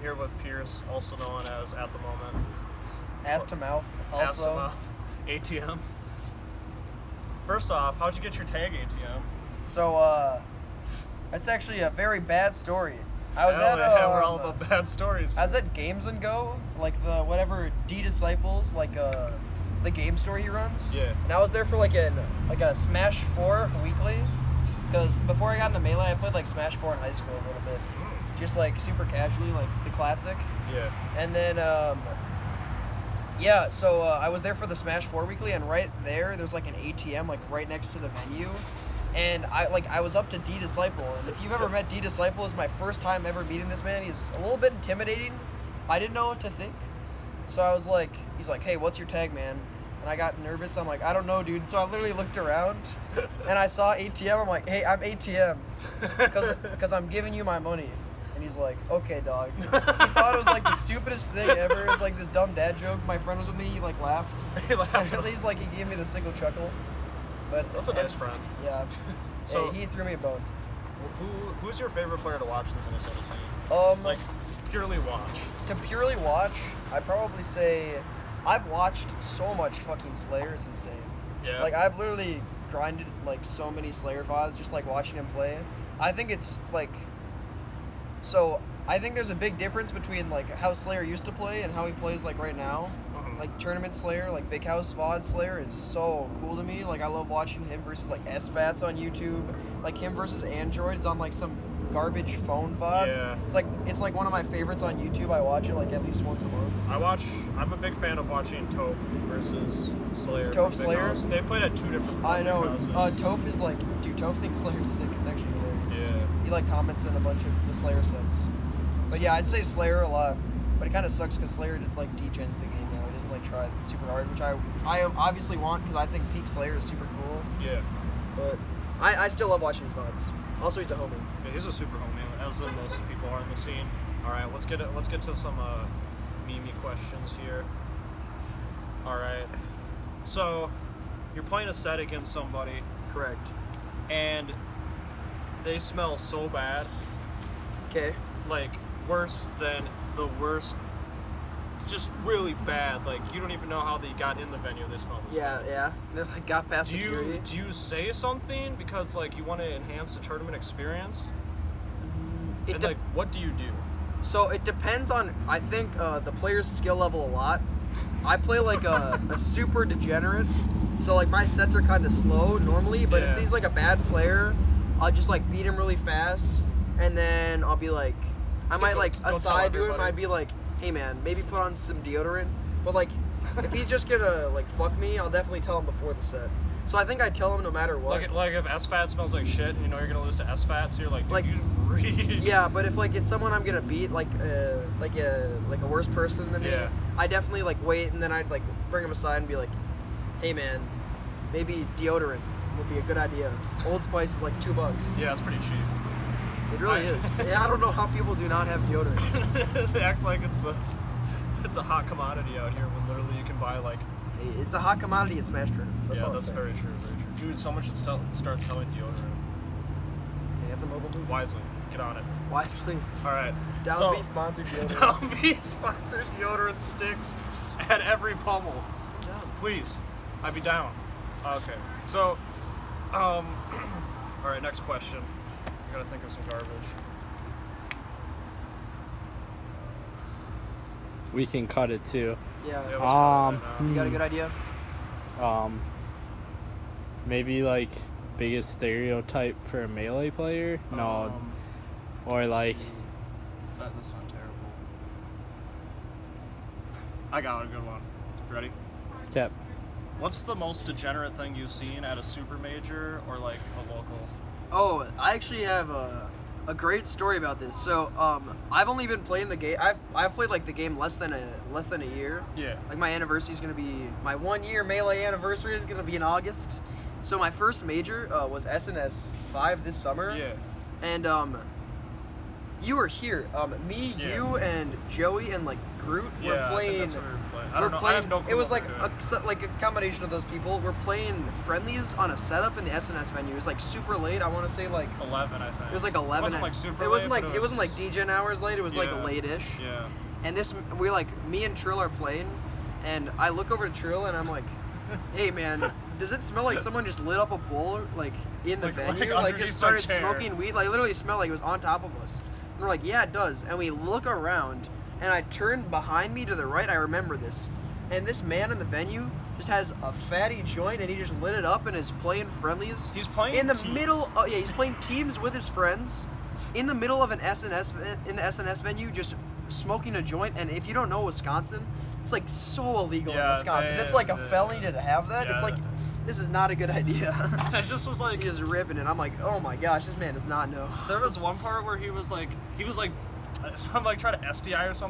here with Pierce, also known as At the Moment. Ass to mouth, also. Ass to mouth. ATM. First off, how'd you get your tag ATM? So, it's actually a very bad story. I was we're all about bad stories. I was at Games and Go, like the whatever D Disciples, like the game store he runs. Yeah. And I was there for like a Smash 4 weekly, because before I got into Melee, I played like Smash 4 in high school a little bit, just like super casually, like the classic. Yeah. And then so I was there for the Smash 4 weekly, and right there's like an ATM like right next to the venue. And I was up to D Disciple, and if you've ever met D Disciple, it's my first time ever meeting this man. He's a little bit intimidating. I didn't know what to think. So I was like, he's like, hey, what's your tag, man? And I got nervous. I'm like, I don't know, dude. So I literally looked around, and I saw ATM. I'm like, hey, I'm ATM, because I'm giving you my money. And he's like, okay, dog. He thought it was like the stupidest thing ever. It was like this dumb dad joke. My friend was with me. He like laughed. He laughed. At least like he gave me the single chuckle. But that's a nice friend. Yeah. So hey, he threw me a bone. Who's your favorite player to watch in the Minnesota scene? Like purely watch. To purely watch, I'd probably say I've watched so much fucking Slayer. It's insane. Yeah. Like I've literally grinded like so many Slayer VODs just like watching him play. I think it's like I think there's a big difference between like how Slayer used to play and how he plays like right now. Like Tournament Slayer, like Big House VOD Slayer is so cool to me. Like I love watching him versus like SFATs on YouTube. Like him versus Android. It's on like some garbage phone VOD. Yeah. It's like one of my favorites on YouTube. I watch it like at least once a month. I'm a big fan of watching Toph versus Slayer. Toph Slayer? House. They played at two different I know. houses. Toph is like, dude, Toph thinks Slayer's sick. It's actually hilarious. Yeah. He like comments in a bunch of the Slayer sets. But yeah, I'd say Slayer a lot. But it kind of sucks because Slayer like degens the game now. He doesn't like try super hard, which I obviously want because I think Peak Slayer is super cool. Yeah. But I still love watching his VODs. Also, he's a homie. Yeah, he's a super homie, as most people are in the scene. All right, let's get to some meme questions here. All right. So, you're playing a set against somebody. Correct. And they smell so bad. Okay. Like worse than the worst. Just really bad. Like you don't even know how they got in the venue. They smell this bad. Yeah. They like got past security. Do you say something because like you want to enhance the tournament experience? And what do you do? So it depends on I think the player's skill level a lot. I play like a super degenerate, so like my sets are kind of slow normally. But if he's like a bad player, I'll just like beat him really fast, and then I'll be like, I might like aside to him. I'd be like, hey man, maybe put on some deodorant. But like, if he's just gonna like fuck me, I'll definitely tell him before the set. So I think I tell him no matter what. Like if SFAT smells like shit and you know you're gonna lose to SFAT, so you're like, you read. Yeah, but if like it's someone I'm gonna beat, like a worse person than me, I definitely like wait, and then I'd like bring him aside and be like, hey man, maybe deodorant would be a good idea. Old Spice is like $2. Yeah, it's pretty cheap. It really is. Yeah, I don't know how people do not have deodorant. They act like it's a hot commodity out here when literally you can buy like. Hey, it's a hot commodity at Smash Tournaments. That's very true, very true. Dude, someone should start selling deodorant. Hey, that's a mobile move. Wisely, get on it. Wisely. All right. Down B sponsored deodorant. Down B sponsored deodorant sticks at every pummel. Please, I'd be down. Okay. So, all right. Next question. I gotta think of some garbage. We can cut it too. Yeah. Let's cut it right now. You got a good idea? Maybe like biggest stereotype for a Melee player? No. Or like. That's not terrible. I got a good one. Ready? Yep. What's the most degenerate thing you've seen at a super major or like a local? Oh, I actually have a great story about this. So, I've only been playing the game. I've played like the game less than a year. Yeah. Like my anniversary is gonna be my 1 year Melee anniversary is gonna be in August. So my first major was SNS 5 this summer. Yeah. And You were here. Me, Yeah. you, and Joey, and like Groot were Yeah, I think playing. that's what we were playing. I We're don't know. playing. I have no clue It was what like we were doing. like a combination of those people. We're playing friendlies on a setup in the SNS venue. It was like super late. I want to say like 11, I think. it was like 11. It wasn't like super It wasn't late, like but it wasn't like DGen hours late. It was like Yeah. late-ish. Yeah. And this we like me and Trill are playing, and I look over to Trill and I'm like, "Hey man, does it smell like someone just lit up a bowl like in the Like venue? Like underneath just our started chair. smoking weed? Like literally smelled like it was on top of us." And we're like, "Yeah, it does." And we look around, and I turned behind me to the right. I remember this, and this man in the venue just has a fatty joint, and he just lit it up and is playing friendlies. He's playing in the teams. middle. Oh yeah, he's playing teams with his friends, in the middle of an SNS in the SNS venue, just smoking a joint. And if you don't know Wisconsin, it's like so illegal in Yeah, Wisconsin. they- It's like a they- felony to have that. It's yeah. like this is not a good idea. It just was like, He's just ripping it. I'm like, oh my gosh, this man does not know. there was one part where he was like, I'm like trying to SDI or something.